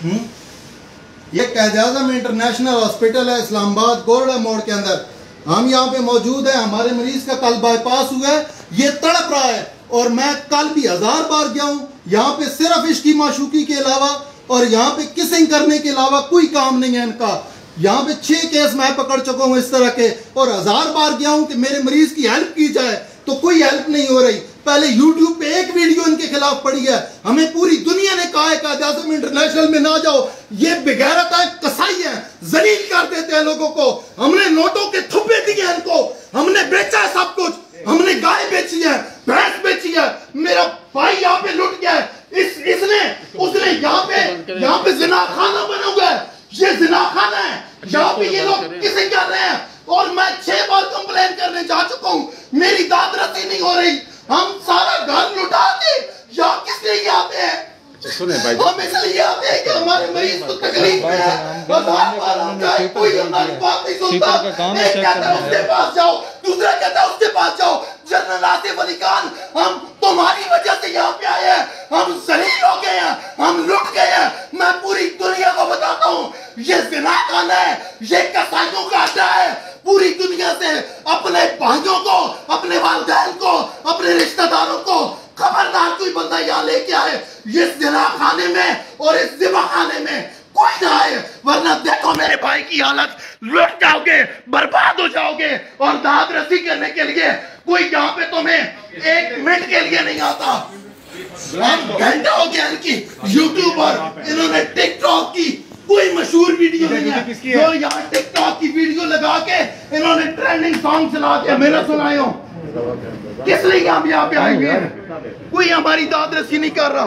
ये Quaid-e-Azam international hospital है Islamabad golden मोड़ के अंदर। हम यहाँ पे मौजूद है। हमारे मरीज का कल बाईपास हुआ है, ये तड़प रहा है और मैं कल भी 1000 बार गया हूँ। यहाँ पे सिर्फ इश्की माशूकी के अलावा और यहाँ पे किसिंग करने के अलावा कोई काम नहीं है इनका। यहाँ पे 6 केस मैं पकड़ चुका हूँ इस तरह के, और 1000 बार गया हूँ कि मेरे मरीज की हेल्प की जाए तो कोई हेल्प नहीं हो रही। पहले YouTube पे एक वीडियो इनके खिलाफ पड़ी है, हमें पूरी दुनिया ने कहा है कायद-ए-आज़म इंटरनेशनल में ना जाओ, ये बेगैरत है, कसाई है, जलील कर देते हैं लोगों को। हमने नोटों के थुप्पे दिए इनको, हमने बेचा है सब कुछ, हमने गाय बेची है, भैंस बेची है, मेरा भाई यहाँ पे लुट गया है, उसने यहाँ पे जिना खाना बना हुआ है, ये जिना खाना है, यहाँ पे ये लोग किसिंग कर रहे हैं और मैं 6 बार कंप्लेन करने जा चुका हूँ, मेरी दाद रसी नहीं हो रही। हम सारा घर लुटा के यहाँ किस लिए आते हैं? सुने भाई, हम इसलिए आते हैं कि हमारे मरीज को तकलीफ है, कोई हमारी बात नहीं सुनता। एक कहता है उसके पास जाओ, दूसरा कहता है उसके पास जाओ। जनरल आसिफ अली खान, हम तुम्हारी वजह से यहाँ पे आए हैं, हम जलील हो गए हैं, हम लुट गए हैं। मैं पूरी दुनिया को बताता हूँ ये ज़िना खाना है, ये कसाईयों का अड्डा है। पूरी दुनिया से अपने भाइयों को, अपने वालिदैन को, अपने रिश्तेदारों को खबरदार कोई बंदा यहाँ लेके आए ये ज़िना खाने में और इस ज़िबा खाने में कोई ना आए, वरना देखो मेरे भाई की हालत, लुट जाओगे, बर्बाद हो जाओगे। और दाद रसी करने के लिए कोई यहाँ पे तुम्हें 1 मिनट के लिए नहीं आता। घंटा हो गया इनकी यूट्यूब पर, इन्होंने टिकटॉक की कोई मशहूर वीडियो नहीं है जो यहाँ टिकटॉक की वीडियो लगा के इन्होंने ट्रेंडिंग सॉन्ग चला दिया। मेरा सुनाए हो किस लिए यहाँ पे आएंगे? कोई हमारी दाद रसी नहीं कर रहा।